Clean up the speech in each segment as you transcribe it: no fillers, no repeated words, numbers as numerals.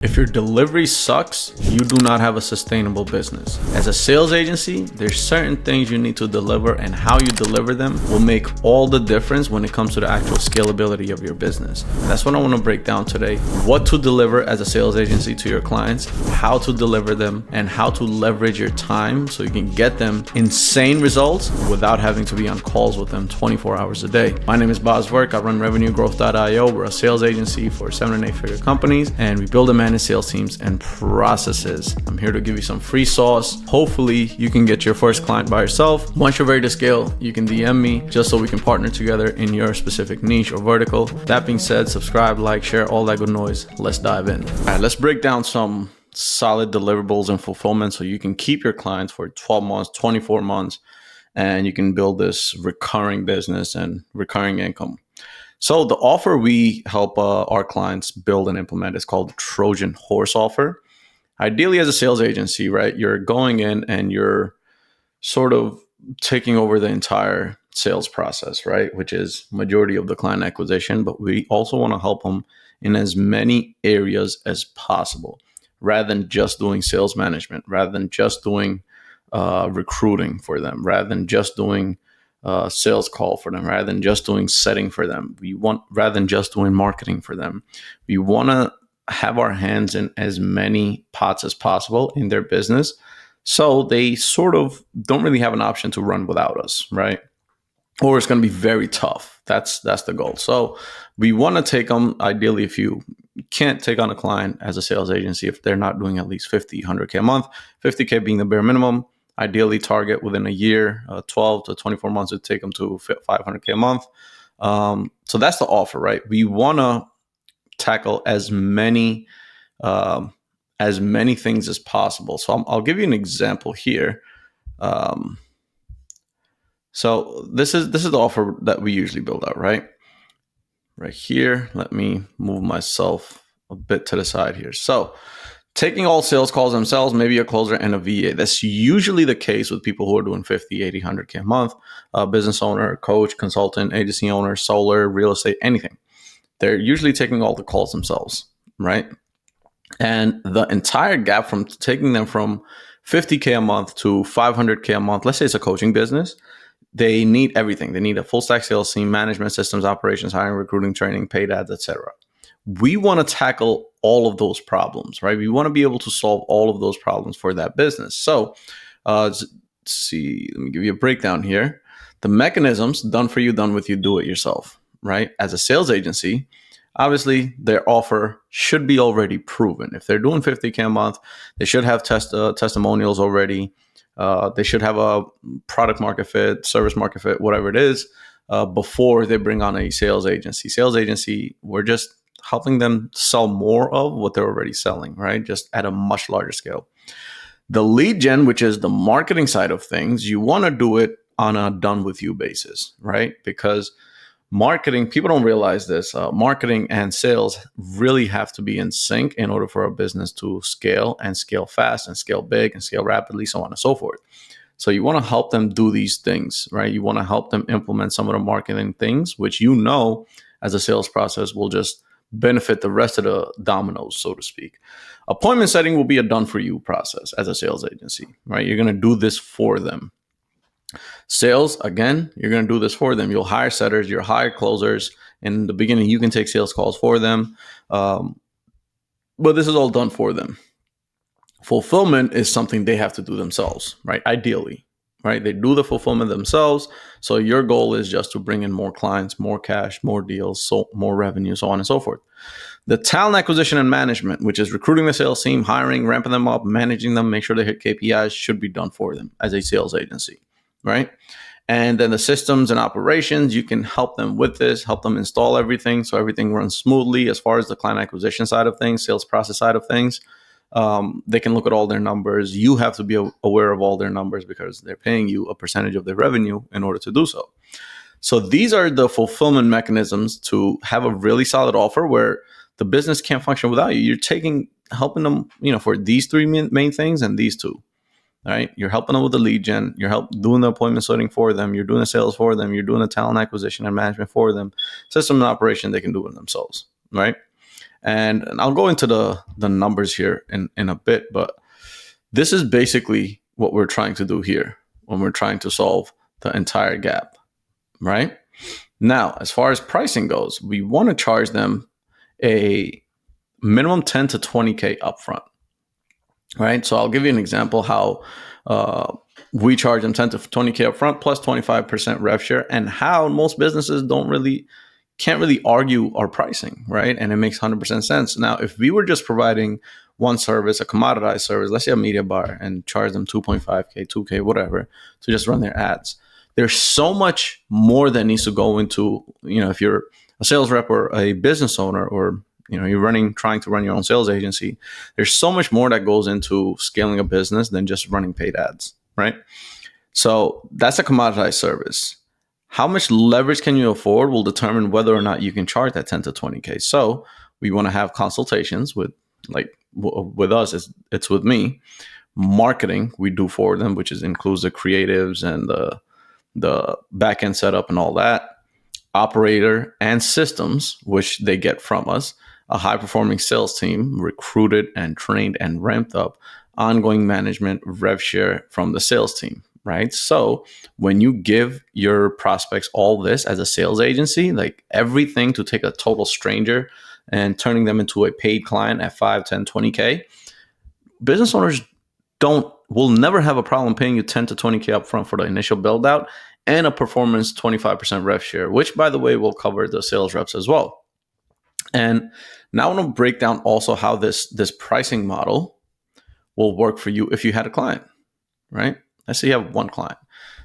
If your delivery sucks, you do not have a sustainable business. As a sales agency, there's certain things you need to deliver, and how you deliver them will make all the difference when it comes to the actual scalability of your business. That's what I want to break down today. What to deliver as a sales agency to your clients, how to deliver them, and how to leverage your time so you can get them insane results without having to be on calls with them 24 hours a day. My name is Boz Work. I run RevenueGrowth.io. We're a sales agency for 7 and 8 figure companies, and we build and manage sales teams and processes. I'm here to give you some free sauce. Hopefully you can get your first client by yourself. Once you're ready to scale, you can DM me just so we can partner together in your specific niche or vertical. That being said, subscribe, like, share, all that good noise. Let's dive in. All right, let's break down some solid deliverables and fulfillment so you can keep your clients for 12 months, 24 months, and you can build this recurring business and recurring income. So the offer we help our clients build and implement is called the Trojan Horse offer. Ideally, as a sales agency, right, you're going in and you're sort of taking over the entire sales process, right, which is majority of the client acquisition. But we also want to help them in as many areas as possible, rather than just doing sales management, rather than just doing recruiting for them, rather than just doing sales call for them, rather than just doing setting for them. Rather than just doing marketing for them. We want to have our hands in as many pots as possible in their business, so they sort of don't really have an option to run without us, right? Or it's going to be very tough. That's the goal. So we want to take them, ideally, if you can't take on a client as a sales agency if they're not doing at least 50, 100K a month, 50K being the bare minimum. Ideally target within a year, 12 to 24 months to take them to 500K a month. So that's the offer, right? We want to tackle as many things as possible. So I'll give you an example here. So this is the offer that we usually build out, right? Right here. Let me move myself a bit to the side here. So taking all sales calls themselves, maybe a closer and a VA. That's usually the case with people who are doing 50, 80, 100K a month. Business owner, coach, consultant, agency owner, solar, real estate, anything. They're usually taking all the calls themselves, right? And the entire gap from taking them from 50K a month to 500K a month, let's say it's a coaching business, they need everything. They need a full stack sales team, management systems, operations, hiring, recruiting, training, paid ads, etc. We want to tackle all of those problems, right? We want to be able to solve all of those problems for that business. So let's see, let me give you a breakdown here. The mechanisms, done for you, done with you, do it yourself, right? As a sales agency, obviously their offer should be already proven. If they're doing 50K a month, they should have testimonials already. They should have a product market fit, service market fit, whatever it is, before they bring on a sales agency. Sales agency, we're just helping them sell more of what they're already selling, right? Just at a much larger scale. The lead gen, which is the marketing side of things, you want to do it on a done with you basis, right? Because marketing, people don't realize this, marketing and sales really have to be in sync in order for a business to scale and scale fast and scale big and scale rapidly, so on and so forth. So you want to help them do these things, right? You want to help them implement some of the marketing things, which as a sales process will just benefit the rest of the dominoes, so to speak. Appointment setting will be a done for you process as a sales agency, right? You're going to do this for them. Sales, again, you're going to do this for them. You'll hire setters, you'll hire closers. In the beginning, you can take sales calls for them. But this is all done for them. Fulfillment is something they have to do themselves, right? Ideally, right? They do the fulfillment themselves. So your goal is just to bring in more clients, more cash, more deals, so more revenue, so on and so forth. The talent acquisition and management, which is recruiting the sales team, hiring, ramping them up, managing them, make sure they hit KPIs, should be done for them as a sales agency, right? And then the systems and operations, you can help them with this, help them install everything so everything runs smoothly as far as the client acquisition side of things, sales process side of things. They can look at all their numbers. You have to be aware of all their numbers because they're paying you a percentage of their revenue in order to do so. So these are the fulfillment mechanisms to have a really solid offer where the business can't function without you. You're helping them, for these three main things and these two. All right. You're helping them with the lead gen. You're doing the appointment setting for them. You're doing the sales for them. You're doing the talent acquisition and management for them. System and operation, they can do it themselves. Right. And I'll go into the numbers here in a bit, but this is basically what we're trying to do here when we're trying to solve the entire gap, right? Now, as far as pricing goes, we want to charge them a minimum 10 to 20K upfront, right? So I'll give you an example how we charge them 10 to 20K upfront plus 25% rev share, and how most businesses can't really argue our pricing, right? And it makes 100% sense. Now, if we were just providing one service, a commoditized service, let's say a media bar, and charge them 2.5K, 2K, whatever, to just run their ads, there's so much more that needs to go into, if you're a sales rep or a business owner, or you're trying to run your own sales agency, there's so much more that goes into scaling a business than just running paid ads, right? So that's a commoditized service. How much leverage can you afford will determine whether or not you can charge that 10 to 20K. So we want to have consultations with us, it's with me. Marketing we do for them, which includes the creatives and the back end setup and all that. Operator and systems, which they get from us. A high performing sales team recruited and trained and ramped up. Ongoing management, rev share from the sales team, right? So when you give your prospects all this as a sales agency, like everything, to take a total stranger and turning them into a paid client at 5, 10, 20K, business owners will never have a problem paying you 10 to 20K upfront for the initial build out, and a performance 25% rev share, which, by the way, will cover the sales reps as well. And now I want to break down also how this pricing model will work for you if you had a client, right? Let's say you have one client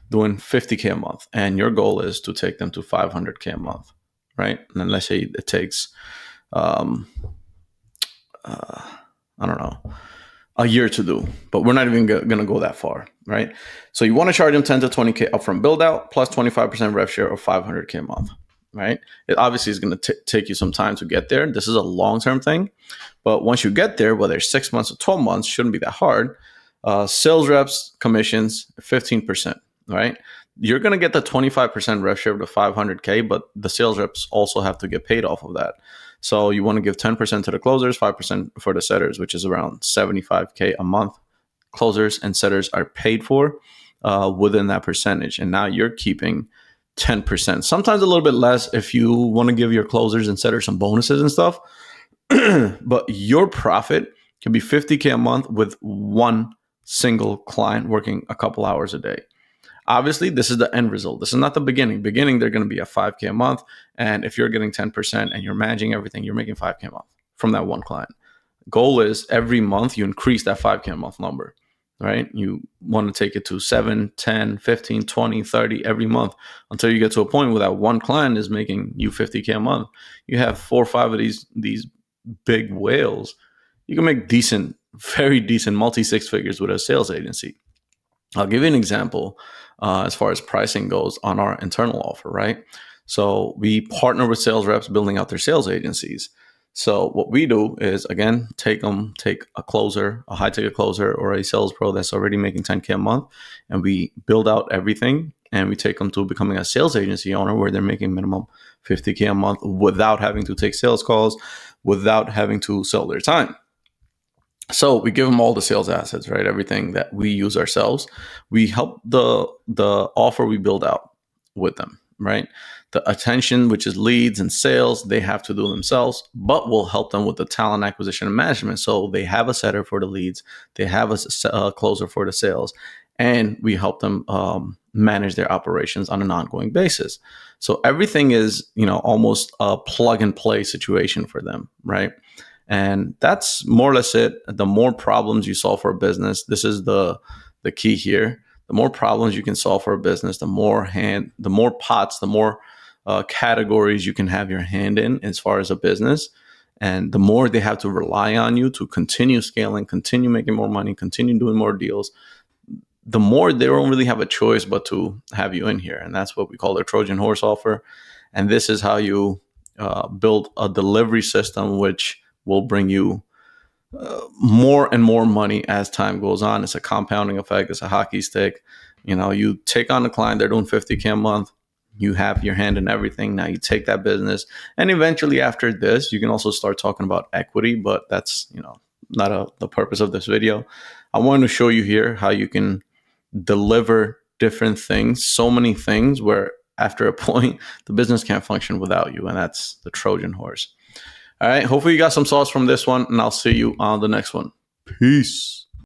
doing 50K a month, and your goal is to take them to 500K a month, right? And then let's say it takes, I don't know, a year to do, but we're not even going to go that far, right? So you want to charge them 10 to 20K upfront build out plus 25% rev share of 500K a month, right? It obviously is going to take you some time to get there. This is a long-term thing, but once you get there, whether it's 6 months or 12 months, shouldn't be that hard. Sales reps commissions 15%, right? You're going to get the 25% rev share of the 500K, but the sales reps also have to get paid off of that. So you want to give 10% to the closers, 5% for the setters, which is around 75K a month. Closers and setters are paid for within that percentage. And now you're keeping 10%, sometimes a little bit less if you want to give your closers and setters some bonuses and stuff. But your profit can be 50K a month with one single client working a couple hours a day. Obviously, this is the end result. This is not the beginning. Beginning, they're going to be at 5K a month. And if you're getting 10% and you're managing everything, you're making 5K a month from that one client. Goal is every month you increase that 5K a month number, right? You want to take it to 7, 10, 15, 20, 30 every month until you get to a point where that one client is making you 50K a month. You have 4 or 5 of these big whales. You can make very decent multi-six figures with a sales agency. I'll give you an example as far as pricing goes on our internal offer, right? So we partner with sales reps building out their sales agencies. So what we do is, again, take a closer, a high ticket closer or a sales pro that's already making 10K a month, and we build out everything, and we take them to becoming a sales agency owner where they're making minimum 50K a month without having to take sales calls, without having to sell their time. So we give them all the sales assets, right? Everything that we use ourselves. We help the offer we build out with them, right? The attention, which is leads and sales, they have to do themselves, but we'll help them with the talent acquisition and management. So they have a setter for the leads, they have a closer for the sales, and we help them manage their operations on an ongoing basis. So everything is, almost a plug and play situation for them, right? And that's more or less it. The more problems you solve for a business, this is the key here. The more problems you can solve for a business, the more pots, the more categories you can have your hand in as far as a business. And the more they have to rely on you to continue scaling, continue making more money, continue doing more deals, the more they don't really have a choice but to have you in here. And that's what we call the Trojan horse offer. And this is how you build a delivery system which will bring you more and more money as time goes on. It's a compounding effect. It's a hockey stick. You take on a client, they're doing 50K a month. You have your hand in everything. Now you take that business, and eventually after this, you can also start talking about equity, but that's, not the purpose of this video. I want to show you here how you can deliver different things, so many things where after a point, the business can't function without you. And that's the Trojan horse. All right. Hopefully you got some thoughts from this one, and I'll see you on the next one. Peace.